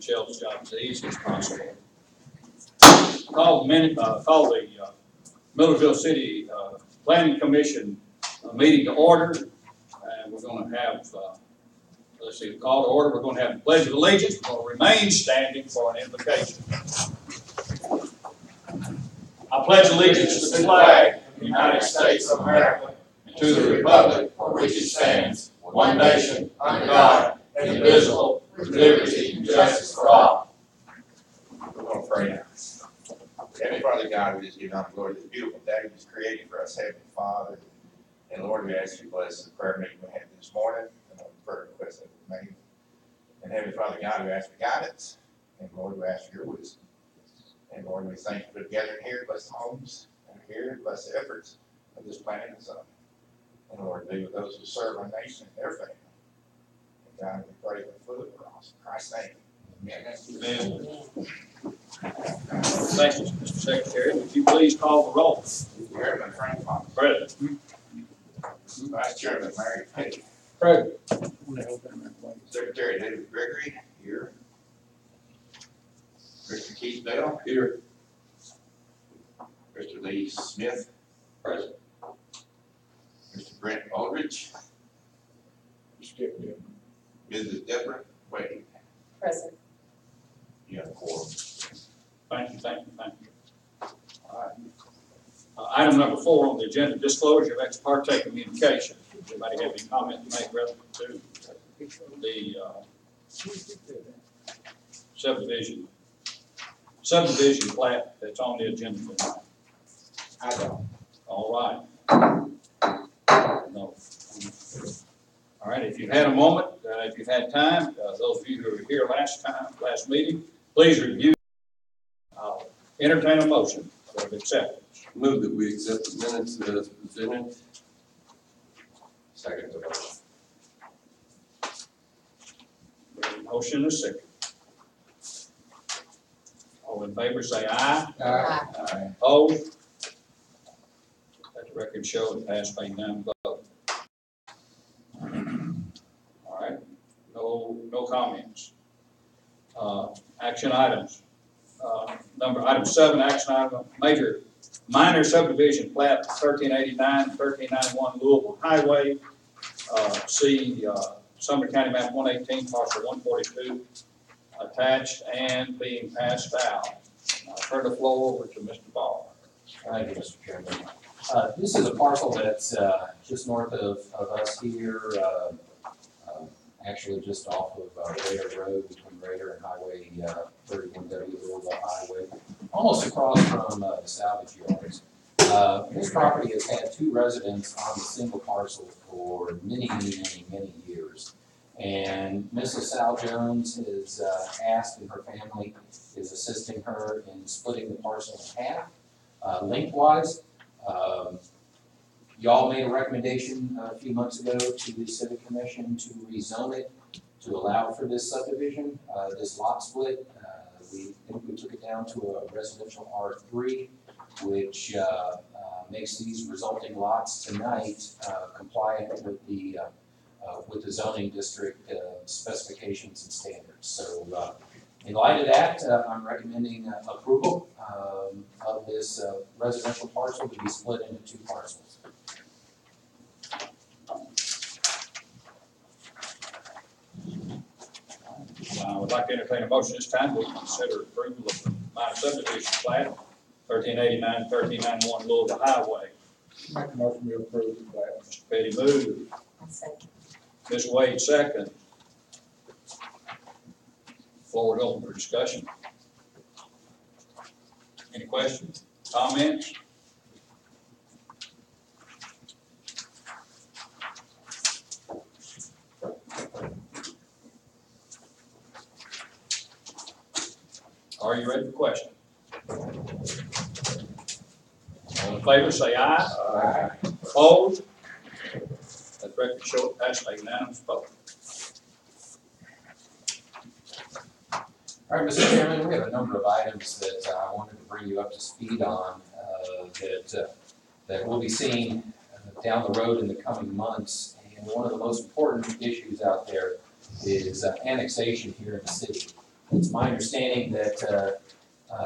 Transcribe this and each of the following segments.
Michelle's job as easy as possible. Call the Millersville City Planning Commission meeting to order, and we're going to have, let's see, the call to order. We're going to have the Pledge of Allegiance. We're going to remain standing for an invocation. I pledge allegiance to the flag of the United States of America and to the republic for which it stands, one nation, under God, indivisible, with liberty and justice for all. We're going to pray now. Heavenly Father God, we just give you honor and glory to this beautiful day you just created for us, Heavenly Father. And Lord, we ask you to bless the prayer meeting we had this morning and the prayer requests that we made. And Heavenly Father God, we ask for guidance. And Lord, we ask for your wisdom. And Lord, we thank you for the gathering here. Bless the homes that are here. Bless the efforts of this planet and sun. And Lord, be with those who serve our nation and their family. And God, we pray for the cross. In Christ's name. Amen. Thank you, Mr. Secretary. Would you please call the roll? Chairman Frank Fox. Present. Vice Chairman Mary Petty. Present. Secretary David Gregory. Here. Mr. Keith Bell. Here. Mr. Lee Smith. Present. Mr. Brent Aldridge. Mrs. Deborah Wade. Present. You have a quorum. Thank you. All right. Item number 4 on the agenda, disclosure of ex parte communication. Does anybody have any comment to make relative to the subdivision plat that's on the agenda tonight? I don't. All right. No. All right, if you've had a moment, if you've had time, those of you who were here last meeting, please review. I'll entertain a motion for acceptance. Move that we accept the minutes as presented. Second the motion. Motion and a second. All in favor say aye. Aye. Opposed? Let the record show it passed by unanimous vote. All right, no comments. Action items. Item 7, action item, minor subdivision plat 1389, 1391 Louisville Highway. See Sumner County map 118, parcel 142, attached and being passed out. I'll turn the floor over to Mr. Ball. Thank you, Mr. Chairman. This is a parcel that's just north of us here, actually just off of Raider Road between Raider and Highway 31W, Louisville Highway, almost across from the salvage yards. This property has had 2 residents on the single parcel for many years. And Mrs. Sal Jones is asked, and her family is assisting her in splitting the parcel in half, lengthwise. Y'all made a recommendation a few months ago to the Civic Commission to rezone it to allow for this subdivision, this lot split. We took it down to a residential R3, which makes these resulting lots tonight compliant with the zoning district specifications and standards. So in light of that, I'm recommending approval of this residential parcel to be split into 2 parcels. I would like to entertain a motion this time. We consider approval of the minor subdivision plat 1389, 1391 Louisville Highway. Make a motion to approve the plat. Mr. Petty moved. Second. Ms. Wade second. Floor is open for discussion. Any questions, comments? Are you ready for question? All in favor say aye. Aye. Opposed? Let the record show it passed by unanimous vote. All right, Mr. Chairman, we have a number of items that I wanted to bring you up to speed on that we'll be seeing down the road in the coming months. And one of the most important issues out there is annexation here in the city. It's my understanding that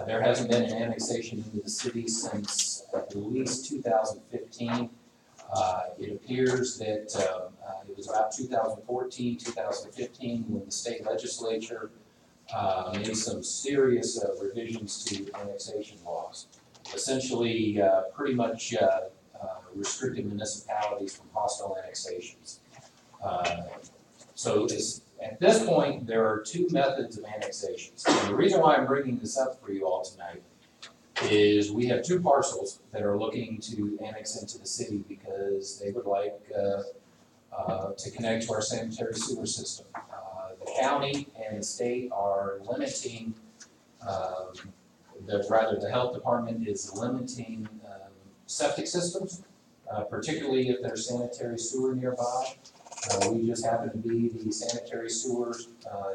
there hasn't been an annexation into the city since at least 2015. It appears that it was about 2014, 2015 when the state legislature made some serious revisions to annexation laws. Essentially, pretty much restricted municipalities from hostile annexations. At this point, there are two methods of annexations. And the reason why I'm bringing this up for you all tonight is we have two parcels that are looking to annex into the city because they would like to connect to our sanitary sewer system. The county and the state are limiting, the health department is limiting septic systems, particularly if there's sanitary sewer nearby. We just happen to be the sanitary sewer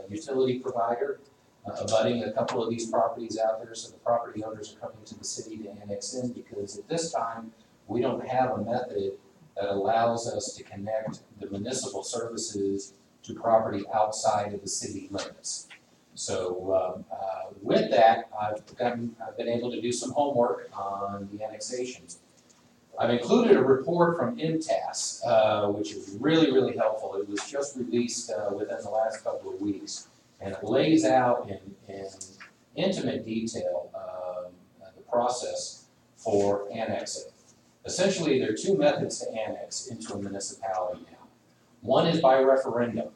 utility provider, abutting a couple of these properties out there, so the property owners are coming to the city to annex in because at this time, we don't have a method that allows us to connect the municipal services to property outside of the city limits. So with that, I've been able to do some homework on the annexations. I've included a report from MTAS, which is really, really helpful. It was just released within the last couple of weeks, and it lays out in intimate detail the process for annexing. Essentially, there are two methods to annex into a municipality now. One is by referendum,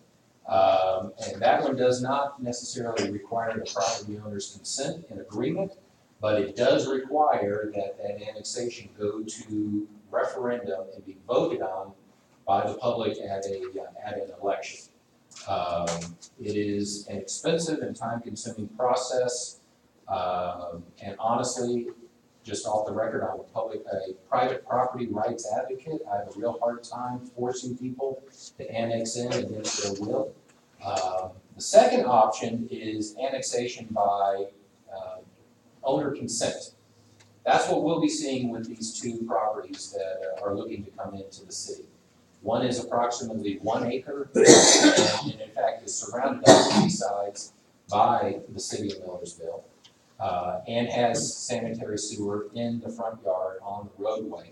and that one does not necessarily require the property owner's consent and agreement, but it does require that that annexation go to referendum and be voted on by the public at an election. It is an expensive and time-consuming process, and honestly, just off the record, I'm a private property rights advocate. I have a real hard time forcing people to annex in against their will. The second option is annexation by owner consent. That's what we'll be seeing with these two properties that are looking to come into the city. One is approximately 1 acre, and in fact is surrounded on three sides by the city of Millersville, and has sanitary sewer in the front yard on the roadway.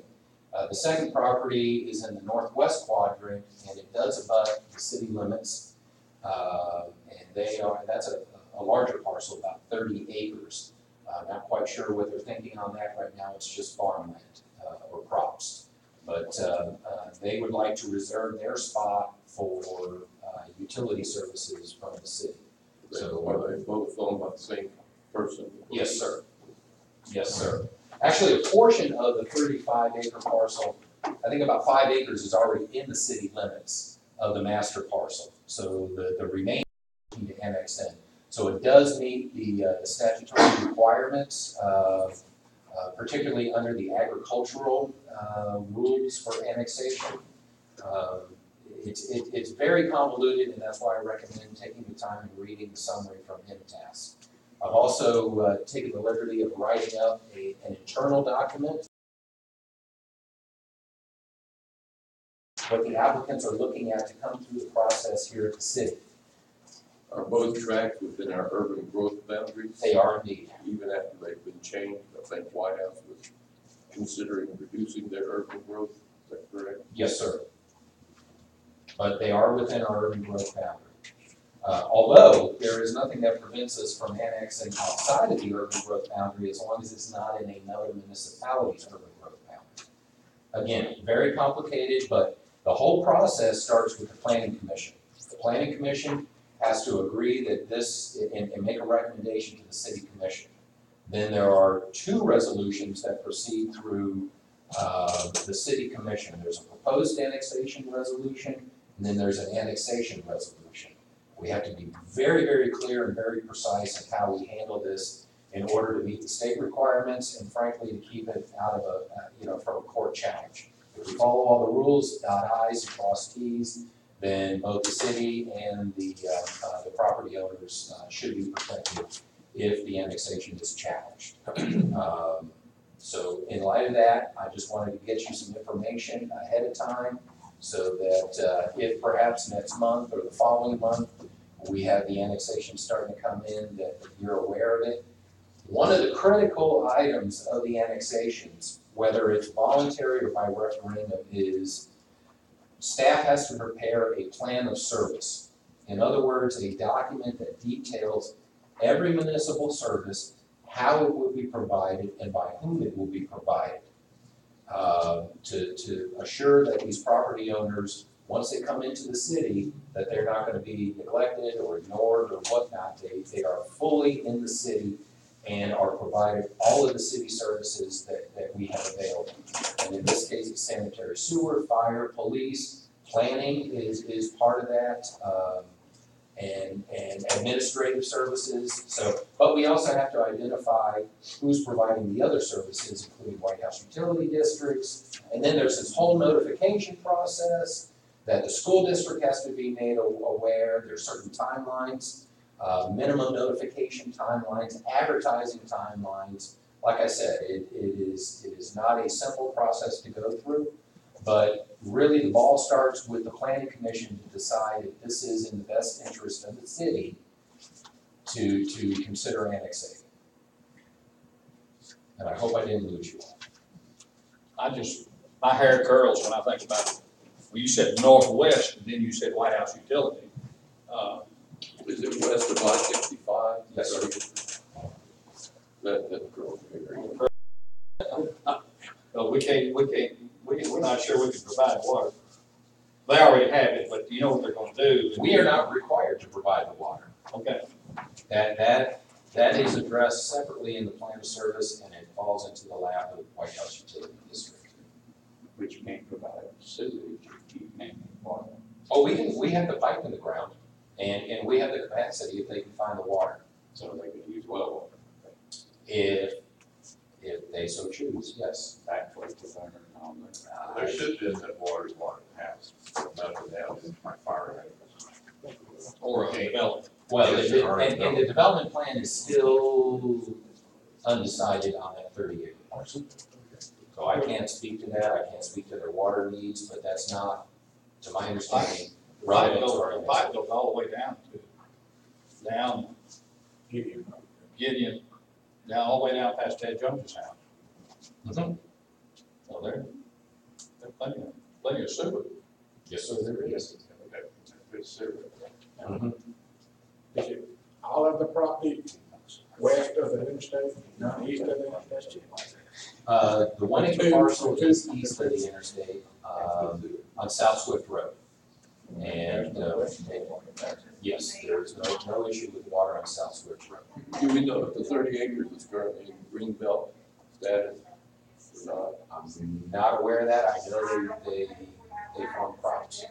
The second property is in the northwest quadrant, and it does abut the city limits, and that's a larger parcel, about 30 acres. Not quite sure what they're thinking on that right now. It's just farmland or crops. But they would like to reserve their spot for utility services from the city. So Are they both owned by the same person? yes, sir. Yes, sir. Actually, a portion of the 35-acre parcel, I think about 5 acres is already in the city limits of the master parcel. So the remaining to annex in. So it does meet the statutory requirements, particularly under the agricultural rules for annexation. It's very convoluted, and that's why I recommend taking the time and reading the summary from MTAS. I've also taken the liberty of writing up an internal document. What the applicants are looking at to come through the process here at the city. Are both tracks within our urban growth boundaries? They are indeed. Even after they've been changed, I think White House was considering reducing their urban growth, is that correct? Yes, sir. But they are within our urban growth boundary. Although there is nothing that prevents us from annexing outside of the urban growth boundary as long as it's not in another municipality's urban growth boundary. Again, very complicated, but the whole process starts with the Planning Commission. The Planning Commission has to agree that this, and make a recommendation to the City Commission. Then there are two resolutions that proceed through the City Commission. There's a proposed annexation resolution, and then there's an annexation resolution. We have to be very, very clear and very precise in how we handle this in order to meet the state requirements and frankly to keep it out of from a court challenge. If we follow all the rules, dot I's and cross T's, then both the city and the property owners should be protected if the annexation is challenged. So in light of that, I just wanted to get you some information ahead of time so that if perhaps next month or the following month We have the annexation starting to come in, that you're aware of it. One of the critical items of the annexations, whether it's voluntary or by referendum, is staff has to prepare a plan of service. In other words, a document that details every municipal service, how it will be provided, and by whom it will be provided. To assure that these property owners, once they come into the city, that they're not gonna be neglected or ignored or whatnot. They are fully in the city and are provided all of the city services that we have available. And in this case, it's sanitary sewer, fire, police, planning is part of that, and administrative services. So, but we also have to identify who's providing the other services, including White House utility districts. And then there's this whole notification process that the school district has to be made aware. There's certain timelines, minimum notification timelines, advertising timelines. Like I said, it is not a simple process to go through, but really the ball starts with the planning commission to decide if this is in the best interest of the city to consider annexing. And I hope I didn't lose you all. My hair curls when I think about it. Well, you said northwest, and then you said White House utility. Is it west of I-65? Yes, sir. That girl area. Well, we're not sure we can provide water. They already have it, but you know what they're gonna do. We are not required to provide the water. Okay, That is addressed separately in the plan of service, and it falls into the lap of White House Utility District. But you can't provide sewage, you can't water. Oh, we have the pipe in the ground, and we have the capacity if they can find the water, So they could use well water. if they so choose, yes. Actually, to learn on there. There should be enough water in the house, nothing else, my fire hose. or a development. Well, Yes, and sir. the development plan is still undecided on that 30-acre parcel. So I can't speak to that, I can't speak to their water needs, but that's not, to my understanding, relevant to our The pipe goes all the way down Gideon, down all the way down past Ted Jones's house. Mhm. So there's plenty of sewer. Yes, sir, there is. Good sewer. Mhm. Is it all of the property west of the interstate, not east of the interstate? The 1-acre parcel is east of the interstate, on South Swift Road. And, yes, there's no issue with water on South Swift Road. Do we know if the 30 acres is currently in green belt status or not? I'm not aware of that, I know they farm crops.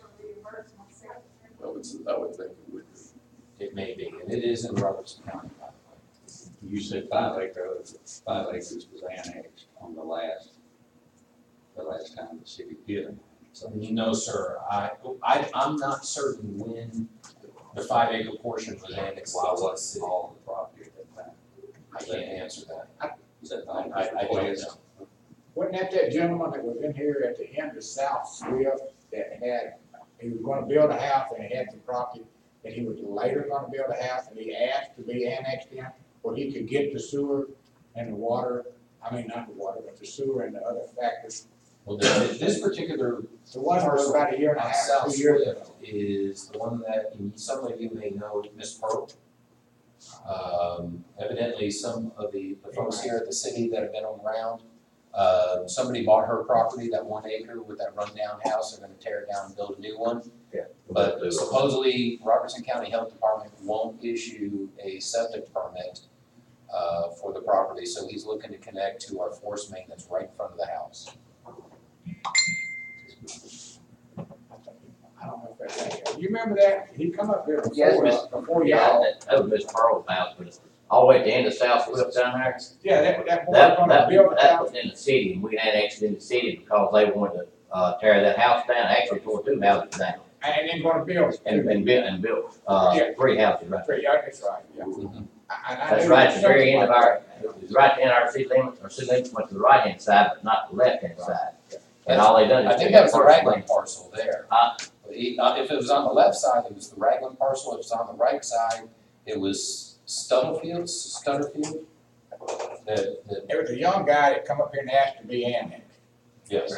I would think it would be. It may be, and it is in Robertson County, by the way. You said 5 acres was annexed on the last time the city did it. So, no, sir, I'm not certain when the 5-acre portion was annexed. Why was all the property at that time? I can't answer that. Is that I don't know. Wasn't that gentleman that was in here at the end of South Swift that he was gonna build a house and he had some property, and he was later gonna build a house and he asked to be annexed in, where he could get the sewer and the water, I mean, not the water, but the sewer and the other factors. Well, this particular The one that was about a year and a on half, South 2 years Swift ago. is the one that some of you may know, Miss Pearl. Evidently, some of the folks here at the city that have been around, somebody bought her property, that 1 acre with that rundown house, they're gonna tear it down and build a new one. Yeah. But supposedly, Robertson County Health Department won't issue a septic permit for the property, so he's looking to connect to our force main that's right in front of the house. I don't know if that's right. You remember that? He come up here Yes, before Yeah, y'all. that was Miss Pearl's house, but all the way at the end of South Swift down there. Yeah, that boy That gonna build a that house. was in the city, and we annexed it in the city because they wanted to tear that house down, actually tore 2 houses down, And then gonna build. and built Yeah. 3 houses right there. Yeah, that's right, yeah. Mhm. That's right at the very end of our, it was right in our city limits, our city limits went to the right hand side, but not the left hand side. And all they done is. I think that was the Raglan parcel there. If it was on the left side, it was the Ragland parcel. If it was on the right side, it was Stutterfield. There was a young guy that come up here and asked to be annexed. Yes,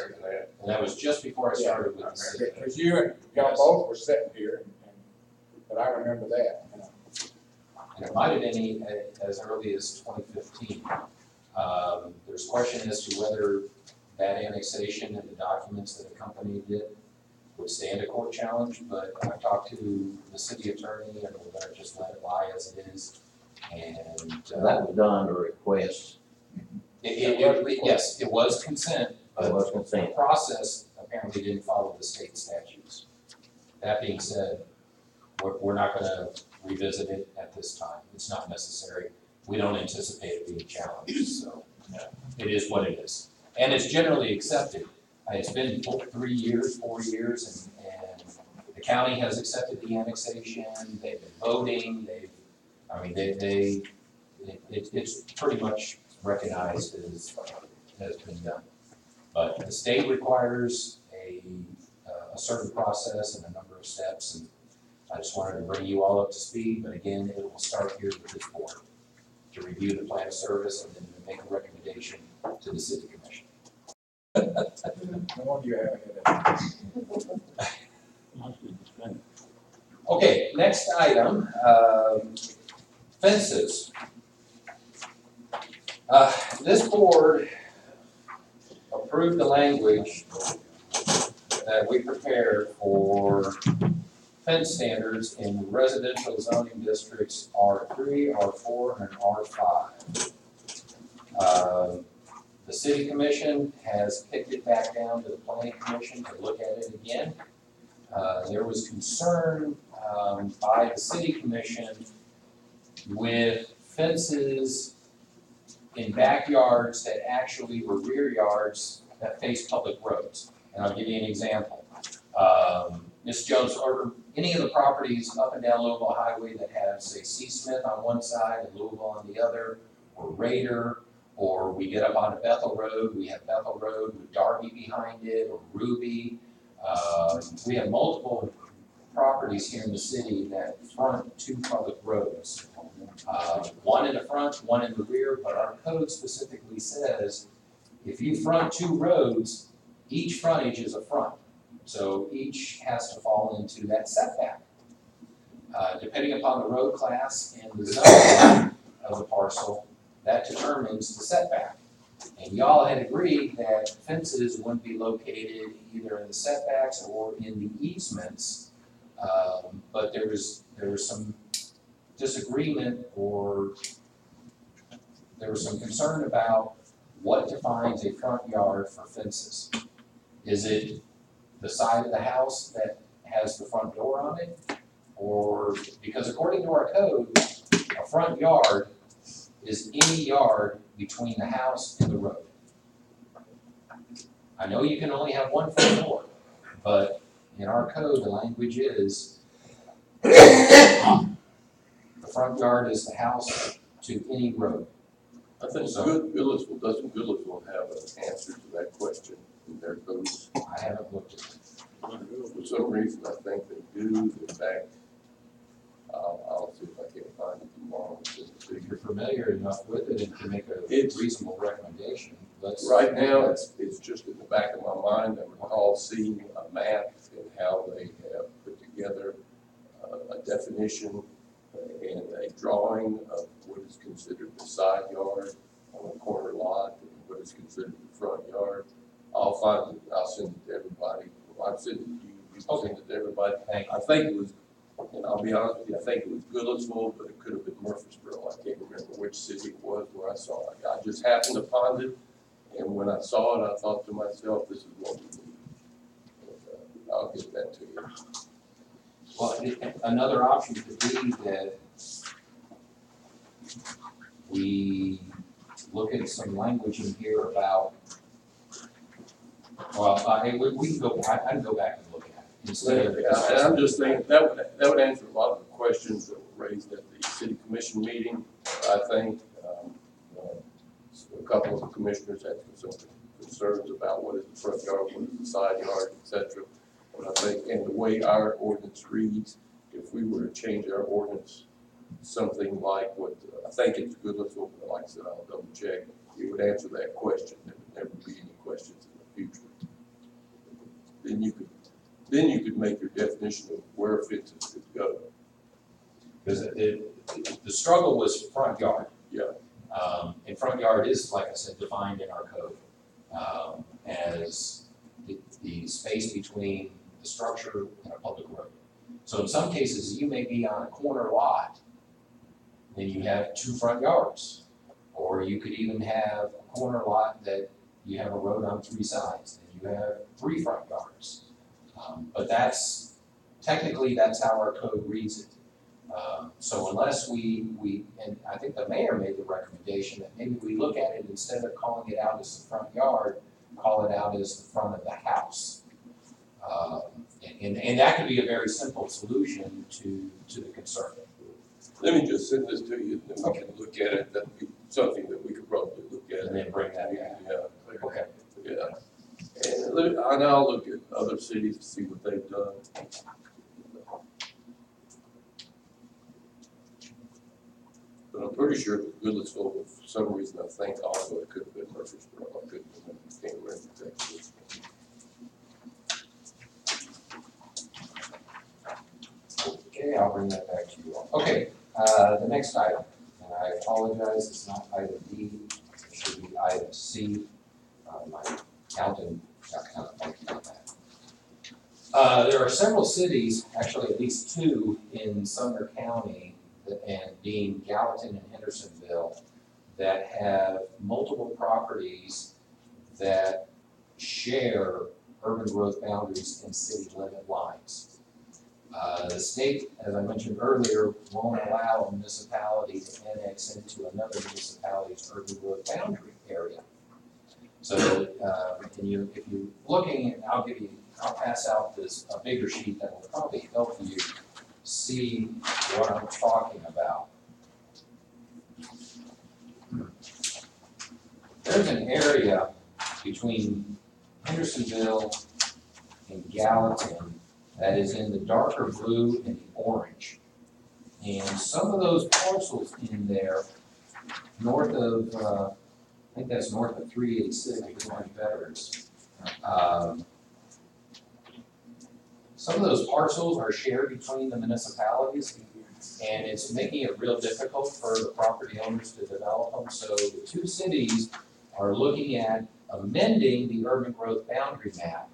and that was just before I started with the city. Because you and y'all Yes. both were sitting here, but I remember that, you know. And it might have been as early as 2015. There's question as to whether that annexation and the documents that accompanied it would stand a court challenge, but I talked to the city attorney and we're gonna just let it lie as it is. And So that was done under request, yes, it was consent, it but was the consent. process apparently didn't follow the state statutes. That being said, we're not gonna revisit it at this time. It's not necessary. We don't anticipate it being challenged, so it is what it is. And it's generally accepted. It's been 4 years, and the county has accepted the annexation. They've been voting, it's pretty much recognized as has been done. But the state requires a certain process and a number of steps, and I just wanted to bring you all up to speed, but again, it will start here with this board to review the plan of service and then to make a recommendation to the city commission. No wonder you haven't had that. Okay, next item, fences. This board approved the language that we prepared for fence standards in residential zoning districts R3, R4, and R5. The city commission has kicked it back down to the planning commission to look at it again. There was concern by the city commission with fences in backyards that actually were rear yards that face public roads. And I'll give you an example. Ms. Jones, or any of the properties up and down Louisville Highway that have, say, C. Smith on one side and Louisville on the other, or Raider, or we get up onto Bethel Road, we have Bethel Road with Darby behind it, or Ruby. We have multiple properties here in the city that front two public roads. One in the front, one in the rear, but our code specifically says if you front two roads, each frontage is a front. So each has to fall into that setback. Depending upon the road class and the zone of the parcel, that determines the setback. And y'all had agreed that fences wouldn't be located either in the setbacks or in the easements. But there was some disagreement, or there was some concern about what defines a front yard for fences. Is it the side of the house that has the front door on it? Or, because according to our code, a front yard is any yard between the house and the road. I know you can only have one front door, but in our code, the language is the front yard is the house to any road. I think Millersville, doesn't Millersville have an answer to that question in their codes? I haven't looked at it. For some reason, I think they do. In fact, I'll see if I can find it tomorrow. If you're familiar enough with it and can make a reasonable recommendation, let's. Right now, it's just in the back of my mind. I recall seeing a map and how they have put together a definition and a drawing of what is considered the side yard on a corner lot and what is considered the front yard. I'll find it, I'll send it to everybody. I'll send it to you, you can send it to everybody. I think it was, and I'll be honest with you, I think it was Millersville, but it could have been Murfreesboro. I can't remember which city it was where I saw it. I just happened upon it, and when I saw it, I thought to myself, this is what we need. And, I'll get that to you. Well, another option could be that we look at some language in here about, well, we can go, I can go back and look at it instead of. And I'm just thinking, that would answer a lot of the questions that were raised at the city commission meeting, I think. A couple of the commissioners had some concerns about what is the front yard, what is the side yard, et cetera. But I think, and the way our ordinance reads, if we were to change our ordinance, something like what, I think it's Goodlettsville, but like I said, I'll double check, it would answer that question, there would never be any questions in the future. Then you could make your definition of where offenses could go. Because the struggle was front yard. Yeah. And front yard is, like I said, defined in our code as the space between the structure and a public road. So in some cases, you may be on a corner lot, then you have 2 front yards. Or you could even have a corner lot that you have a road on 3 sides, and you have 3 front yards. But technically that's how our code reads it. So unless and I think the mayor made the recommendation that maybe we look at it, instead of calling it out as the front yard, call it out as the front of the house. And that could be a very simple solution to the concern. Let me just send this to you, and then we can look at it, that'd be something that we could probably look at. And then bring that back. Yeah. Okay. Yeah. And I'll look at other cities to see what they've done. But I'm pretty sure that Goodlettsville, for some reason, I think also it could have been Murfreesboro, I couldn't remember, can't remember exactly. Okay, I'll bring that back to you all. Okay, the next item, and I apologize, it's not item D, it should be item C. My accountant got kind of funky on that. There are several cities, actually at least 2 in Sumner County, and being Gallatin and Hendersonville, that have multiple properties that share urban growth boundaries and city limit lines. The state, as I mentioned earlier, won't allow a municipality to annex into another municipality's urban growth boundary area. So, if you're looking, and I'll pass out a bigger sheet that will probably help you see what I'm talking about. There's an area between Hendersonville and Gallatin that is in the darker blue and the orange. And some of those parcels in there, north of, I think that's north of 386, Orange Veterans. Some of those parcels are shared between the municipalities, and it's making it real difficult for the property owners to develop them. So the 2 cities are looking at amending the urban growth boundary map,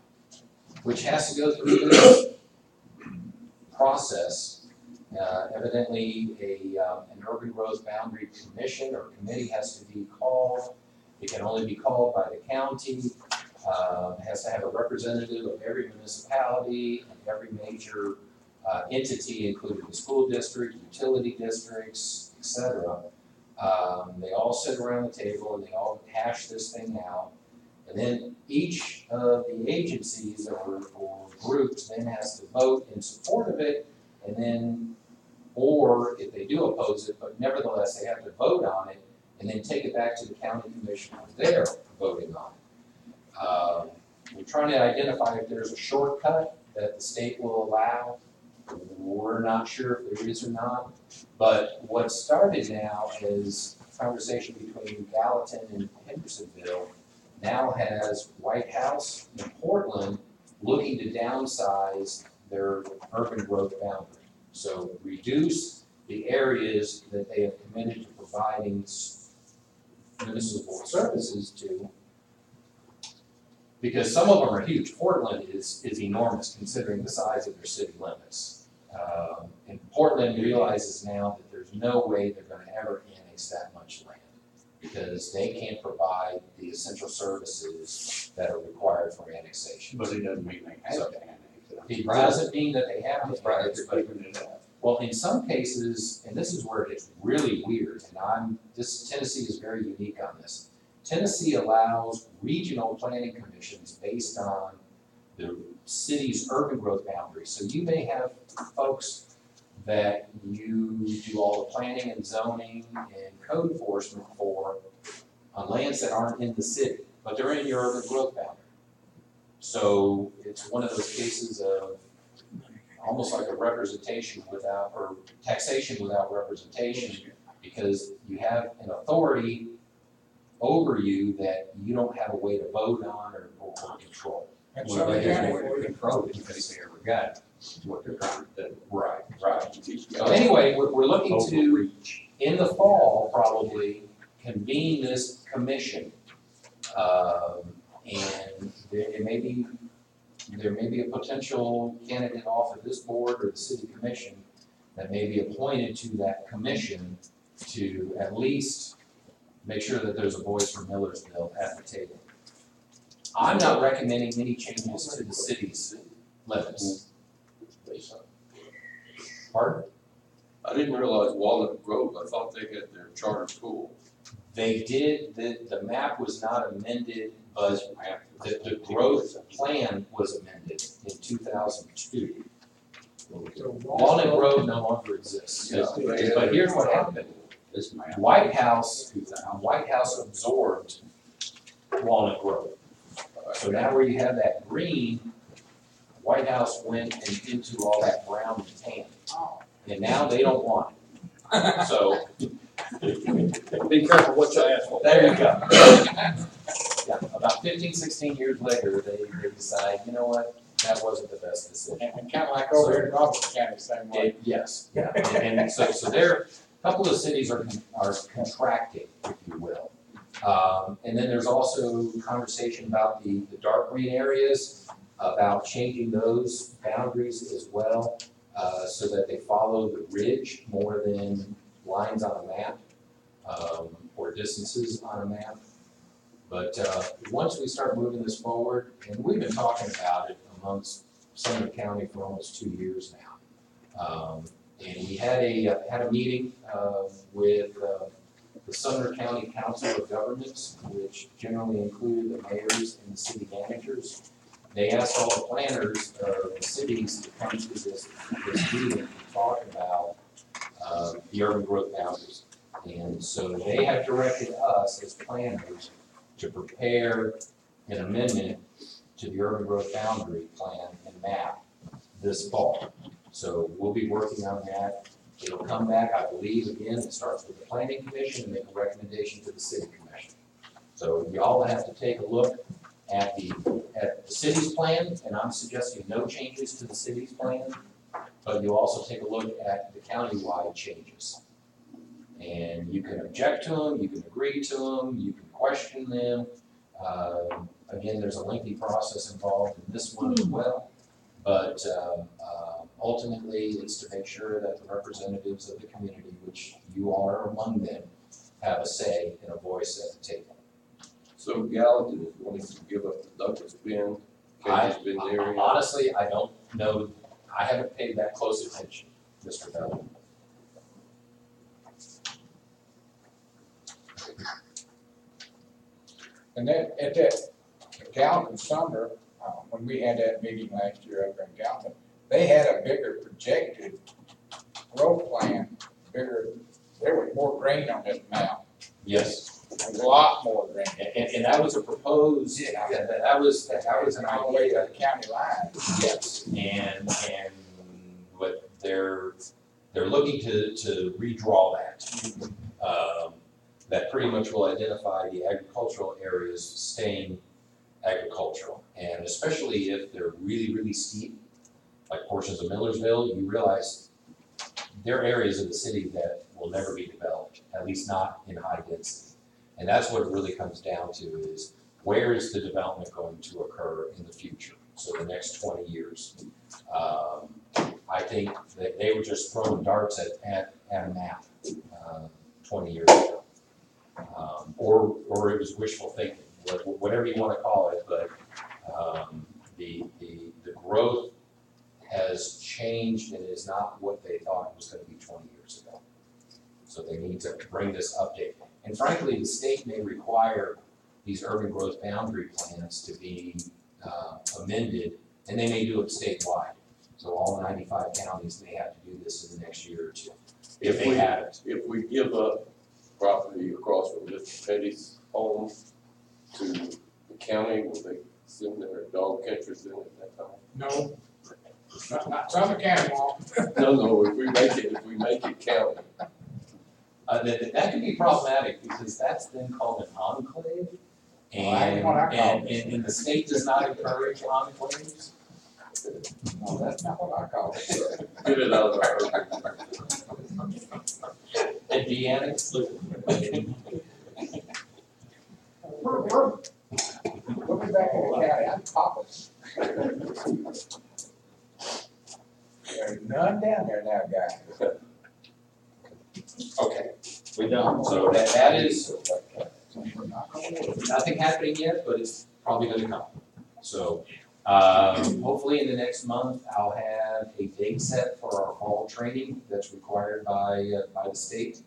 which has to go through this process. Evidently, an urban growth boundary commission or committee has to be called. It can only be called by the county. It has to have a representative of every municipality and every major entity, including the school district, utility districts, etc. They all sit around the table and they all hash this thing out. And then each of the agencies or groups then has to vote in support of it, and then, or if they do oppose it, but nevertheless they have to vote on it, and then take it back to the county commission for their voting on it. We're trying to identify if there's a shortcut that the state will allow. We're not sure if there is or not, but what started now is conversation between Gallatin and Hendersonville now has White House and Portland looking to downsize their urban growth boundary. So reduce the areas that they have committed to providing municipal services to, because some of them are huge. Portland is enormous considering the size of their city limits. And Portland realizes now that there's no way they're going to ever annex that much land because they can't provide the essential services that are required for annexation. But it doesn't mean they have to annex it. It doesn't mean that they have to Right, annex, they're but keeping it up. well, in some cases, and this is where it gets really weird, and Tennessee is very unique on this. Tennessee allows regional planning commissions based on the city's urban growth boundaries. So you may have folks that you do all the planning and zoning and code enforcement for on lands that aren't in the city, but they're in your urban growth boundary. So it's one of those cases of almost like a representation without, or taxation without representation, because you have an authority over you that you don't have a way to vote on or control. And Well, so they have no again, way to control it in case they ever got it, is what they're trying to do. Right, right. So anyway, we're looking to, Overreach. in the fall, probably convene this commission. And there may be a potential candidate off of this board or the city commission that may be appointed to that commission to at least make sure that there's a voice from Millersville at the table. I'm not recommending any changes to the city's limits. Pardon? I didn't realize Walnut Grove, I thought they had their charter school. They did, the map was not amended, but the growth plan was amended in 2002. so Walnut Grove no longer exists. Yeah, But here's what happened. This man. White House absorbed Walnut Grove. So now where you have that green, White House went and into all that brown and tan. And now they don't want it. So, Be careful what you ask for. there you go. Yeah, about 15, 16 years later, they decide, you know what, that wasn't the best decision. And kind of like over here in Robertson County, same way. Yes, yeah, and so there, a couple of cities are contracting, if you will. And then there's also conversation about the dark green areas, about changing those boundaries as well, so that they follow the ridge more than lines on a map, or distances on a map. But once we start moving this forward, and we've been talking about it amongst Sumner County for almost 2 years now. And we had a meeting with the Sumner County Council of Governments, which generally included the mayors and the city managers. They asked all the planners of the cities to come to this meeting to talk about the urban growth boundaries. And so they have directed us as planners to prepare an amendment to the urban growth boundary plan and map this fall. So we'll be working on that. It'll come back, I believe, again, it starts with the planning commission and make a recommendation to the city commission. So y'all have to take a look at the city's plan, and I'm suggesting no changes to the city's plan, but you also take a look at the countywide changes. And you can object to them, you can agree to them, you can question them. Again, there's a lengthy process involved in this one as well, but ultimately, it's to make sure that the representatives of the community, which you are among them, have a say and a voice at the table. So Gallatin is wanting to give up the Douglas Bend, Kansas Bend area. Honestly, I don't know, I haven't paid that close attention, Mr. Bell. And then at that Gallatin Summer, when we had that meeting last year up in Gallatin, they had a bigger projected growth plan, there was more grain on this map, Yes. a lot more grain. And that was a proposed, that was an All the way idea. to the county line. Yes, and what they're looking to redraw that. That pretty much will identify the agricultural areas staying agricultural. And especially if they're really, really steep, like portions of Millersville, you realize there are areas of the city that will never be developed, at least not in high density. And that's what it really comes down to is where is the development going to occur in the future? So the next 20 years. I think that they were just throwing darts at a map 20 years ago. Or it was wishful thinking, whatever you want to call it, but the growth has changed and is not what they thought it was going to be 20 years ago. So they need to bring this update. And frankly, the state may require these urban growth boundary plans to be amended, and they may do it statewide. So all 95 counties may have to do this in the next year or two, if they have it. If we give up property across from Mr. Petty's home to the county, will they Assume there are dog catchers in it at that time. No, not Summer County, Mom. No, if we make it county. That could be problematic because that's then called an enclave. Well, I ain't gonna call And it. the state does not encourage enclaves. No, that's not what I call it. Get it out of our. And Deanna, We'll be back in the county, I'm Papa's. There's none down there now, guys. okay, We don't. so that is, nothing happening yet, but it's probably gonna come. So, hopefully in the next month, I'll have a date set for our fall training that's required by the state.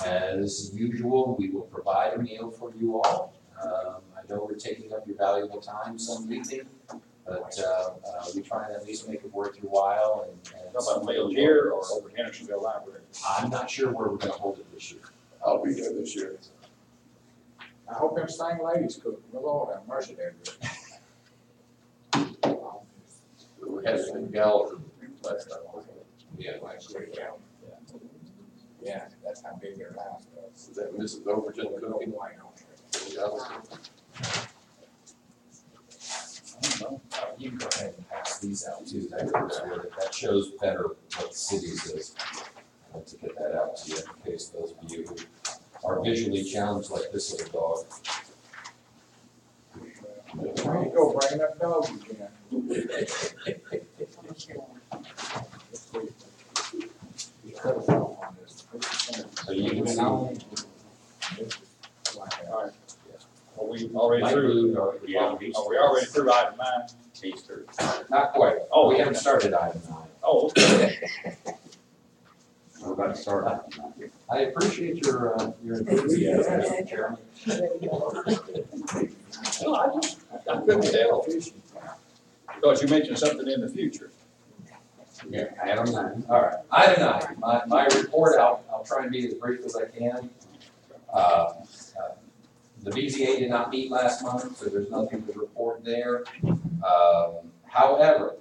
As usual, we will provide a meal for you all. I know we're taking up your valuable time some evening, but, we try and at least make it worth your while and. How about meals here or over at Hendersonville Library? I'm not sure where we're gonna hold it this year. I'll be there this year. I hope them same ladies cook, the Lord have mercy there. We had some gallons last time, wasn't it? Yeah. Yeah, that's how big their house was. Was that Mrs. Overton cooking? Gallons? I don't know. You can go ahead and pass these out too, that shows better what the cities is. I'd like to get that out to you in case those of you who are visually challenged like this little dog. There you go, bring that dog again. So you can see. All right. Are we already Light through? blue, or- Are we already through item 9? Easter. Not quite. Oh, We haven't started item 9. Oh, okay. We're about to start out. I appreciate your enthusiasm, Mr. Chairman. No, I couldn't tell. Because you mentioned something in the future. Yeah, Adam 9. All right, item 9, my report, I'll try and be as brief as I can. The BZA did not meet last month, so there's nothing to report there. However,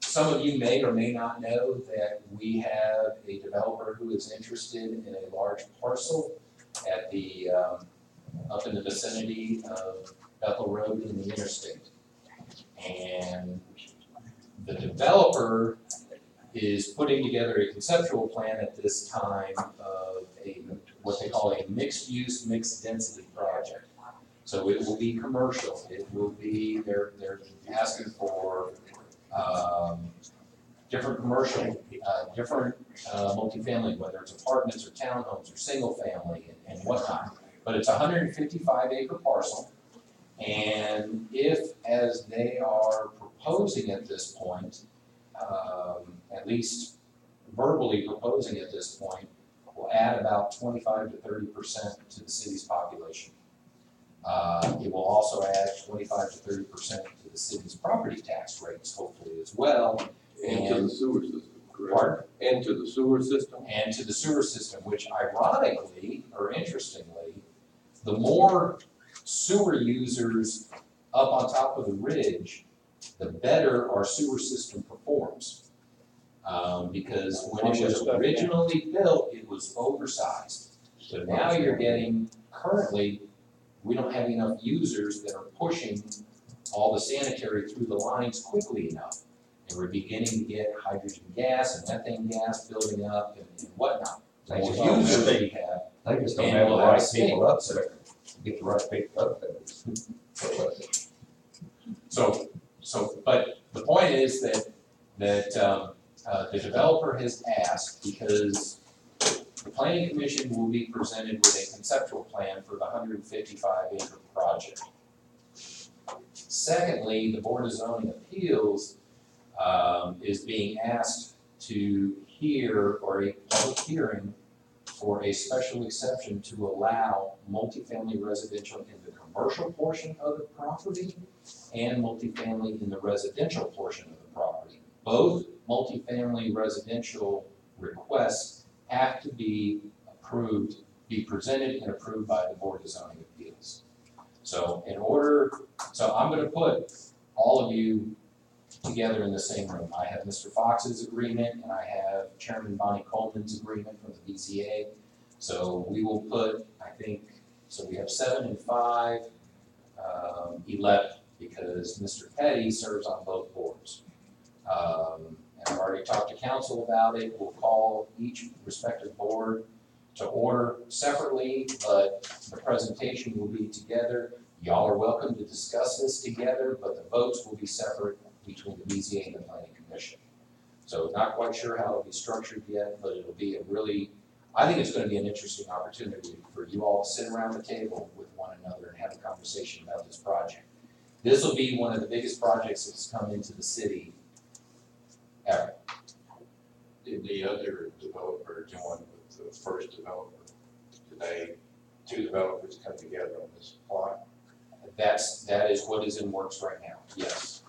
some of you may or may not know that we have a developer who is interested in a large parcel at the, up in the vicinity of Bethel Road in the interstate. And the developer is putting together a conceptual plan at this time of what they call a mixed-use, mixed-density project. So it will be commercial, it will be, they're asking for, different commercial, different, multifamily, whether it's apartments or townhomes or single family and whatnot. But it's a 155 acre parcel. And if, as they are proposing at this point, at least verbally proposing at this point, will add about 25 to 30% to the city's population. It will also add 25 to 30% to the city's property tax rates, hopefully as well. And to the sewer system, correct? Pardon? And to the sewer system? And to the sewer system, which ironically, or interestingly, the more sewer users up on top of the ridge, the better our sewer system performs. Because when it was originally built, it was oversized. So now you're getting, currently, we don't have enough users that are pushing all the sanitary through the lines quickly enough. And we're beginning to get hydrogen gas and methane gas building up and whatnot. The more users we have, They just don't And have the we'll right have people up there. Get the right people up there. So, but the point is that the developer has asked, because the planning commission will be presented with a conceptual plan for the 155 acre project. Secondly, the Board of Zoning Appeals is being asked to hear, or a public hearing for a special exception to allow multifamily residential in the commercial portion of the property and multifamily in the residential portion of the property. Both multifamily residential requests have to be approved, be presented and approved by the Board of Zoning Appeals. So I'm gonna put all of you together in the same room. I have Mr. Fox's agreement, and I have Chairman Bonnie Coleman's agreement from the BZA. So we will put, I think, so we have 7 and 5, 11, because Mr. Petty serves on both boards. And I've already talked to council about it. We'll call each respective board to order separately, but the presentation will be together. Y'all are welcome to discuss this together, but the votes will be separate between the BZA and the Planning Commission. So not quite sure how it'll be structured yet, but it'll be I think it's gonna be an interesting opportunity for you all to sit around the table with one another and have a conversation about this project. This will be one of the biggest projects that's come into the city ever. Did the other developer join with the first developer? Today, 2 developers come together on this plot? That is what is in works right now, yes.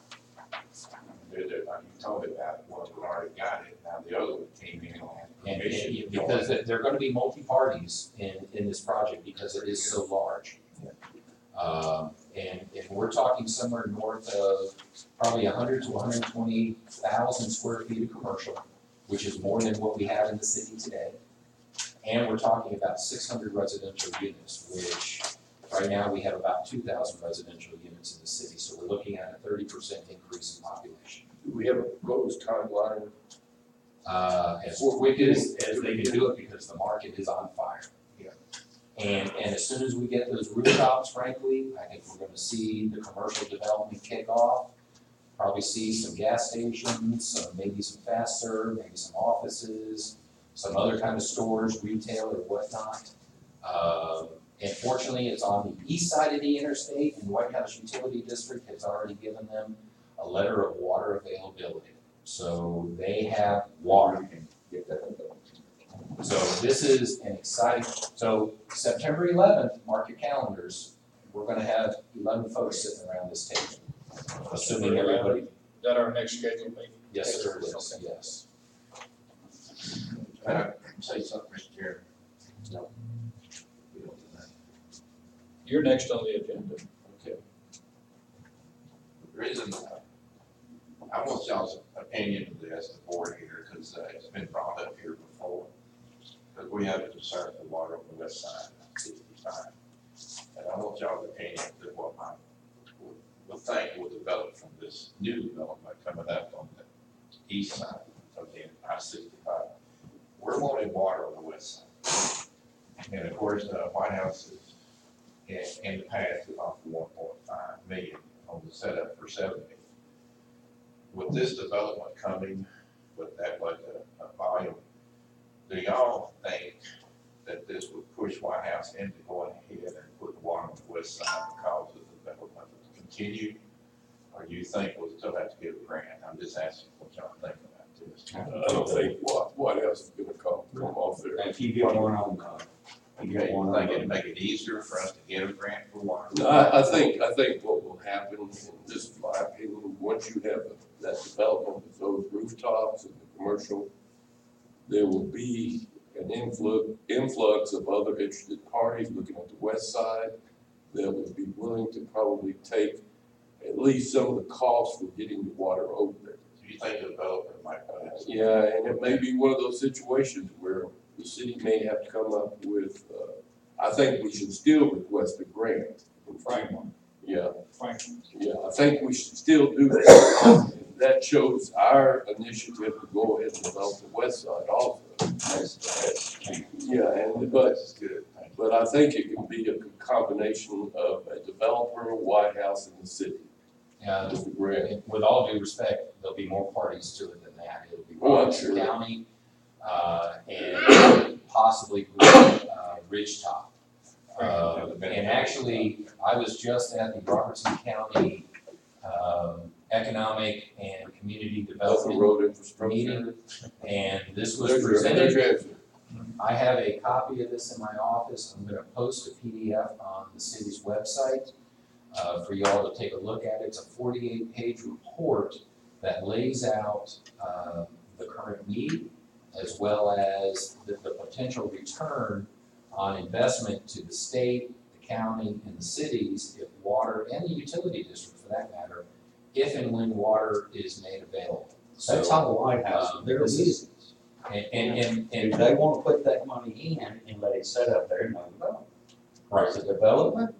You told me about one who already got it, now the other one came in on And permission to because join. they're gonna be multi-parties in this project because it is so large. And we're talking somewhere north of probably 100 to 120,000 square feet of commercial, which is more than what we have in the city today. And we're talking about 600 residential units, which right now we have about 2,000 residential units in the city. So we're looking at a 30% increase in population. Do we have a proposed timeline? As quick as they can do it because the market is on fire. Yeah. And as soon as we get those rooftops, frankly, I think we're gonna see the commercial development kick off. Probably see some gas stations, maybe some fast serve, maybe some offices, some other kind of stores, retail or whatnot. And fortunately, it's on the east side of the interstate, and White House Utility District has already given them a letter of water availability. So they have water. So this is an exciting, so September 11th, mark your calendars, we're gonna have 11 folks sitting around this table. Assuming everybody, Is that our next scheduled meeting? yes, sir, it is, yes. Can I say something, Mr. Chairman? No. You're next on the agenda. Okay. The reason, I want y'all's opinion of this, the board here, because it's been brought up here before. Because we have a concern for water on the west side of 65. And I want y'all's opinion of what I would think will develop from this new development coming up on the east side of the I-65. We're wanting water on the west side. And of course, White House is, in the past, has offered 1.5 million on the setup for 7 million. With this development coming, with that like a volume, do y'all think that this would push White House into going ahead and put water on the west side because of the development to continue? Or do you think we'll still have to get a grant? I'm just asking what y'all think about this. I don't think what else is gonna come off there. If you get one on, you Okay, get one you on. think it'd make it easier for us to get a grant for water? No, I think what will happen, and this is my opinion, once you have that development with those rooftops and the commercial, there will be an influx of other interested parties looking at the west side that would be willing to probably take at least some of the costs for getting the water over there. Do you think the developer might put it? Yeah, and it may be one of those situations where the city may have to come up with, I think we should still request a grant. Franklin. Yeah, Franklin. yeah, I think we should still do that. That shows our initiative to go ahead and develop the west side also. Yeah, That's good. Thank you. but I think it can be a combination of a developer, White House, and the city. With the grant. With all due respect, there'll be more parties to it than that. It'll be Oh, I'm Washington sure. County, and possibly Ridgetop. And actually, I was just at the Robertson County, Economic and Community Both the Development road infrastructure. meeting, and this was There's your presented. answer. I have a copy of this in my office. I'm gonna post a PDF on the city's website for you all to take a look at. It's a 48-page report that lays out the current need as well as the potential return on investment to the state, the county, and the cities if water, and the utility district for that matter, if and when water is made available. That's So, how the White House, their this is- business. and If they wanna put that money in and let it sit up there, no development. right. As a development,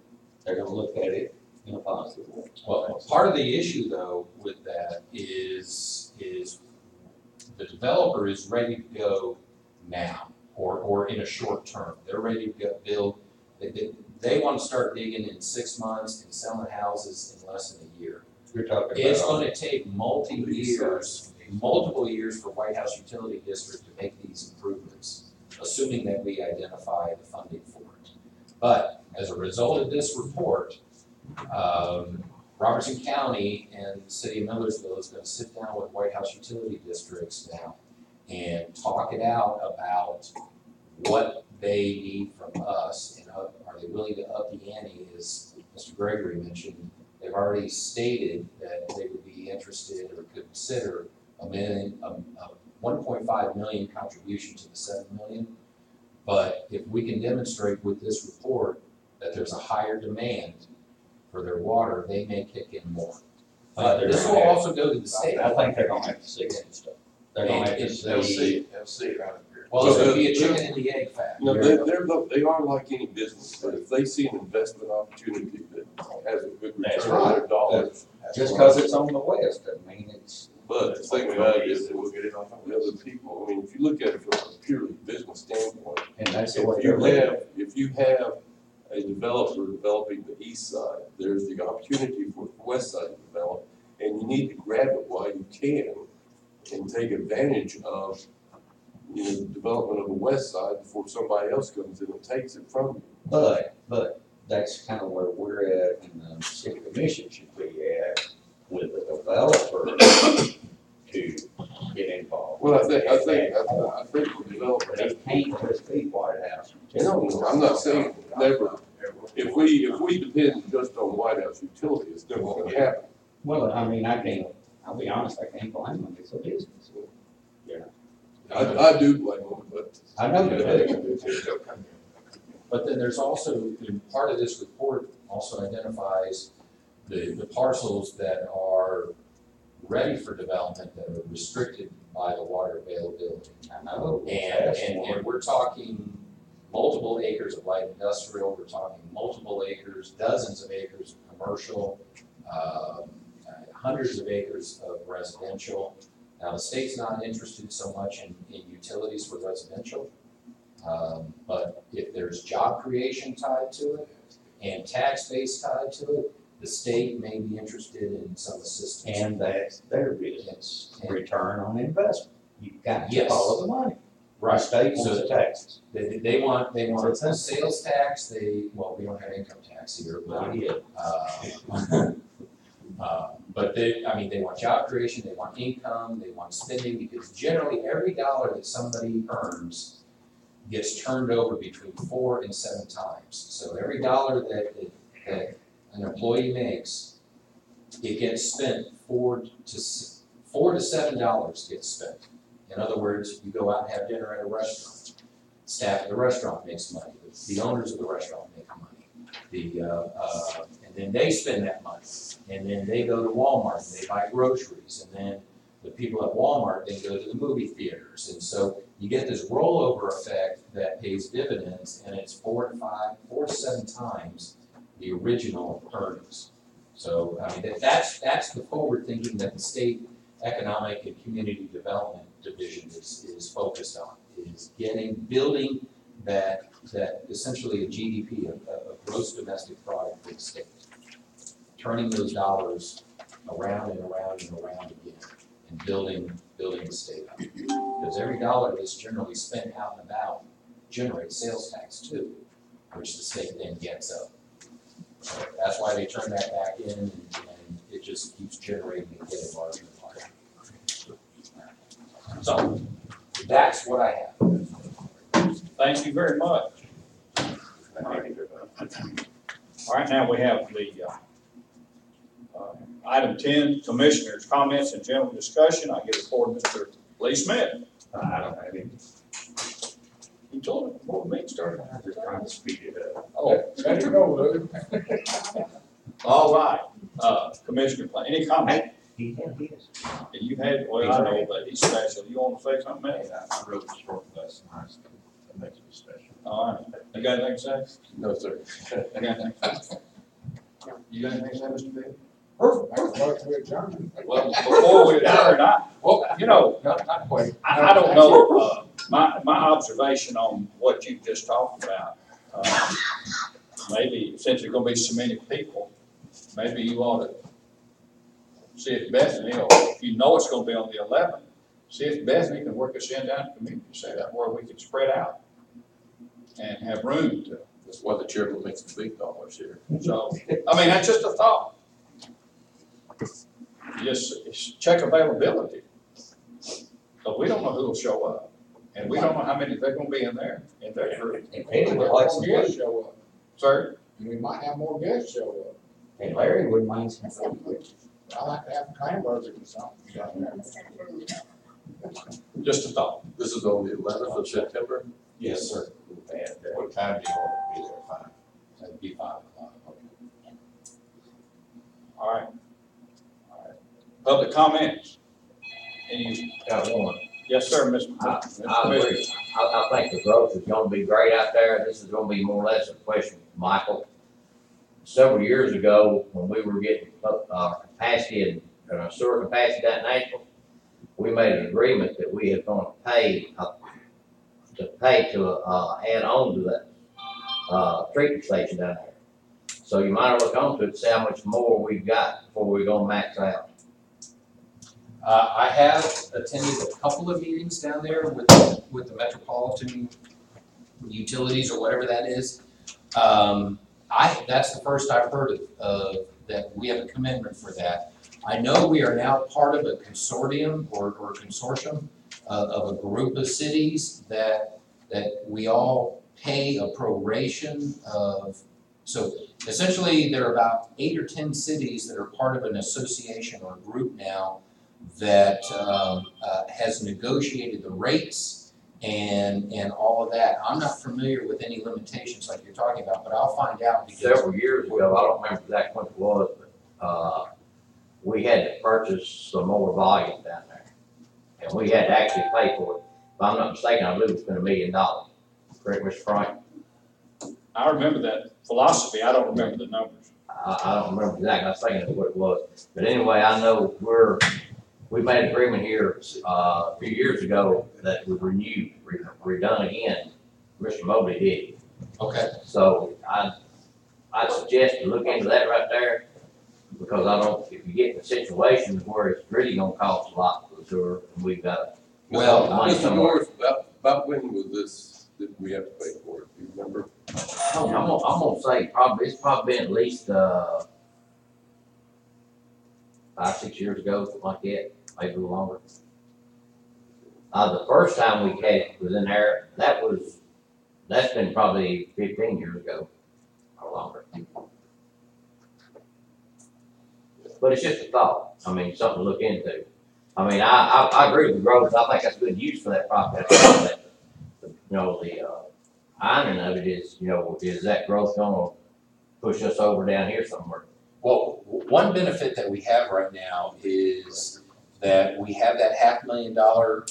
they're gonna look at it in a positive way. Well, part of the issue though with that is the developer is ready to go now or in a short term. They're ready to go build, they want to start digging in 6 months and selling houses in less than a year. You're talking about. It's gonna take multiple years for White House Utility District to make these improvements, assuming that we identify the funding for it. But as a result of this report, Robertson County and the city of Millersville is gonna sit down with White House Utility Districts now and talk it out about what they need from us, and are they willing to up the ante, as Mr. Gregory mentioned. They've already stated that they would be interested or could consider a 1.5 million contribution to the 7 million. But if we can demonstrate with this report that there's a higher demand for their water, they may kick in more. But this will also go to the state. I think they're gonna have to see some stuff. They're gonna have to They'll see. see it, they'll see it out here. Well, it's gonna be a chicken and the egg fact. No, they are like any business, but if they see an investment opportunity that has a good That's return on their dollars. Just cause it's on the west doesn't mean it's. But the thing about it is, we'll get it on the other people, I mean, if you look at it from a purely business standpoint, And that's the way if they're you looking at have, it. if you have a developer developing the east side, there's the opportunity for the west side to develop, and you need to grab it while you can and take advantage of, the development of the west side before somebody else comes in and takes it from you. But that's kind of where we're at, and the city commission should be at with the developer to get involved. Well, I think the developer has. They can't just be White House. No, I'm not saying never. If we depend just on White House utility, it's never gonna happen. Well, I mean, I'll be honest, I can't blame them, it's a business. I do blame them, but. I know you do. But then there's also, part of this report also identifies the parcels that are ready for development that are restricted by the water availability. I know. And we're talking multiple acres of light industrial, we're talking multiple acres, dozens of acres of commercial, hundreds of acres of residential. Now, the state's not interested so much in utilities for residential, but if there's job creation tied to it and tax base tied to it, the state may be interested in some assistance. And that's their business, return on investment. You've got to Yes. follow the money. The Right, state wants so the taxes. they want That's a it. sales tax, well, we don't have income tax here, but but they want job creation, they want income, they want spending, because generally every dollar that somebody earns gets turned over between 4 and 7 times. So every dollar that an employee makes, it gets spent $4 to $7 gets spent. In other words, you go out and have dinner at a restaurant, staff at the restaurant makes money, the owners of the restaurant make money. And then they spend that money, and then they go to Walmart and they buy groceries, and then the people at Walmart, they go to the movie theaters. And so you get this rollover effect that pays dividends, and it's 4 to 7 times the original earnings. So, I mean, that's the forward thinking that the state economic and community development division is focused on, is building that essentially a GDP, a gross domestic product for the state. Turning those dollars around and around and around again, and building the state up. Because every dollar that's generally spent out and about generates sales tax too, which the state then gets up. So that's why they turn that back in, and it just keeps generating and getting larger and larger. So that's what I have. Thank you very much. All right, now we have the, item 10, Commissioners' comments and general discussion. I give the floor to Mr. Lee Smith. I don't have any. You told him before the meeting started. I'm just trying to speed it up. Oh, Let you go, Lou. all right, Commissioner, any comment? He had his. You had, well, I know, but he's special. You want to say something else? I wrote the short last night, so that makes me special. All right. You got anything to say? No, sir. You got anything to say? You got anything to say, Mr. Bill? Perfect. I was about to adjourn. Well, before we adjourn, you know, Not quite. I don't know, my observation on what you just talked about, maybe since there's gonna be so many people, maybe you ought to see if Bethany, or if you know it's gonna be on the 11th, see if Bethany can work us in down to community center where we can spread out and have room to, That's why the chairman makes a big dollars here. so, I mean, that's just a thought. Just check availability. But we don't know who'll show up, and we don't know how many they're gonna be in their group. And Penny would like some More guests food. show up. Sir? We might have more guests show up. And Larry wouldn't mind some That sounds food. good. I like to have hamburgers or something down there. Just a thought. This is on the 11th of September. Yes, sir. And, What time do you want to be there, fine? That'd be 5 o'clock. All right. All right. Public comments? Any, Got one. yes, sir, Mr. I agree. I think the growth is gonna be great out there. This is gonna be more or less a question for Michael. Several years ago, when we were getting, capacity and, sewer capacity down in Nashville, we made an agreement that we had gonna pay, to add on to that, treatment station down there. So you might look onto it, see how much more we've got before we're gonna max out. I have attended a couple of meetings down there with the Metropolitan Utilities or whatever that is. That's the first I've heard of that we have a commitment for that. I know we are now part of a consortium or consortium of a group of cities that we all pay a proration of. So essentially, there are about 8 or 10 cities that are part of an association or group now that has negotiated the rates and all of that. I'm not familiar with any limitations like you're talking about, but I'll find out because Several years ago, I don't remember exactly what it was, but, we had to purchase some more volume down there. And we had to actually pay for it. If I'm not mistaken, I believe it's been $1 million. Correct, Mr. Frank? I remember that philosophy, I don't remember the numbers. I don't remember exactly, I was thinking of what it was. But anyway, I know we made an agreement here, a few years ago that was renewed, redone again. Mr. Mobley did. okay. So I'd suggest to look into that right there, because if you get in a situation where it's really gonna cost a lot for the sewer, and we've got. Well, money Mr. somewhere. Norris, about when was this, did we have to pay for it? Do you remember? I'm gonna say it's probably been at least, 5, 6 years ago, something like that, maybe a little longer. The first time we had it was in there, that's been probably 15 years ago or longer. But it's just a thought, I mean, something to look into. I mean, I agree with the growth, I think that's good use for that property. The ironing of it is, is that growth gonna push us over down here somewhere? Well, one benefit that we have right now is that we have that $500,000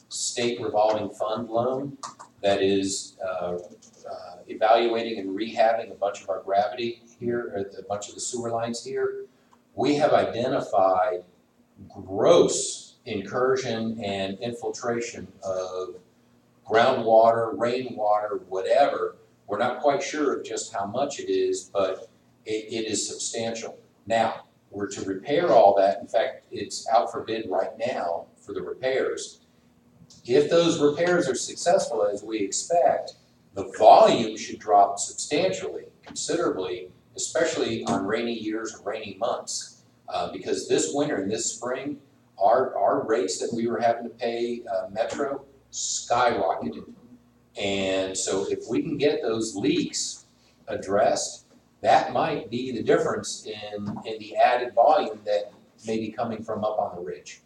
state revolving fund loan that is evaluating and rehabbing a bunch of our gravity here, or a bunch of the sewer lines here. We have identified gross incursion and infiltration of groundwater, rainwater, whatever. We're not quite sure of just how much it is, but it is substantial. Now, we're to repair all that. In fact, it's out for bid right now for the repairs. If those repairs are successful as we expect, the volume should drop substantially, considerably, especially on rainy years or rainy months. Because this winter and this spring, our rates that we were having to pay Metro skyrocketed. And so if we can get those leaks addressed, that might be the difference in the added volume that may be coming from up on the ridge.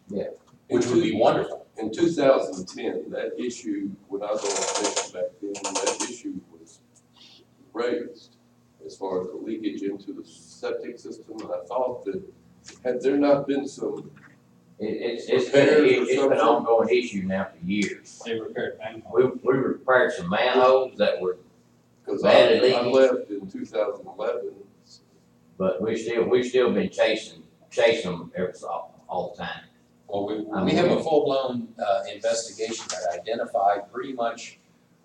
which would be wonderful. In 2010, that issue, when I was on the commission back then, that issue was raised as far as the leakage into the septic system, and I thought that had there not been some, It's been an ongoing issue now for years. They repaired manhole. We repaired some manholes that were, because Badly I leakage. left in 2011. but we still been chasing them all the time. Well, we have a full-blown investigation that identified pretty much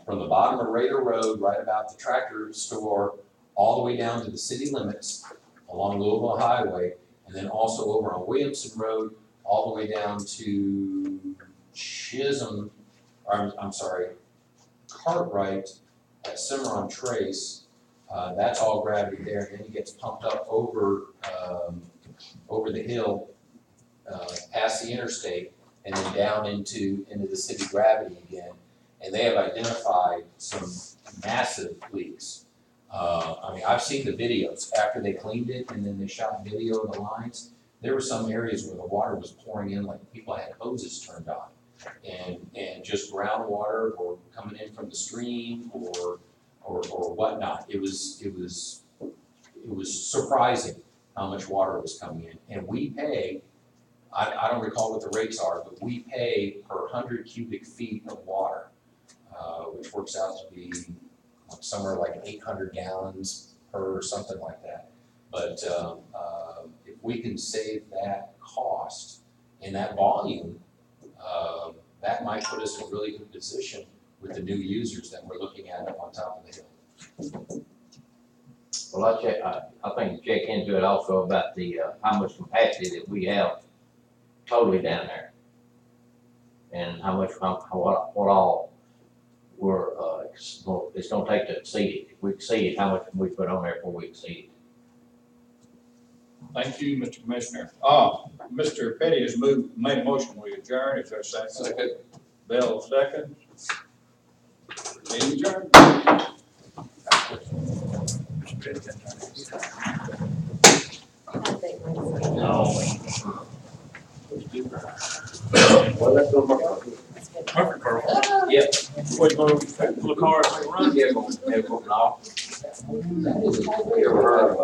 from the bottom of Raider Road, right about the tractor store, all the way down to the city limits along Louisville Highway, and then also over on Williamson Road, all the way down to Chisholm, Cartwright at Cimarron Trace. That's all gravity there, and then it gets pumped up over the hill, past the interstate, and then down into the city gravity again. And they have identified some massive leaks. I've seen the videos after they cleaned it, and then they shot video of the lines. There were some areas where the water was pouring in like people had hoses turned on, and just groundwater or coming in from the stream or whatnot. It was surprising how much water was coming in, and we pay. I don't recall what the rates are, but we pay per 100 cubic feet of water, which works out to be somewhere like 800 gallons per, something like that. But if we can save that cost and that volume, that might put us in a really good position with the new users that we're looking at up on top of the hill. Well, I think check into it also about the, how much capacity that we have totally down there. And how much, what all it's gonna take to exceed it. If we exceed it, how much can we put on there before we exceed it? Thank you, Mr. Commissioner. Mr. Petty has made a motion, we adjourn, is there a second? Second. Bell, second. Meeting adjourned. I think we're- No. Well, let's go Murphy. Murphy Pearl. Yep. Wait, go to the car, run. Yeah, go, no. That is a Ever heard of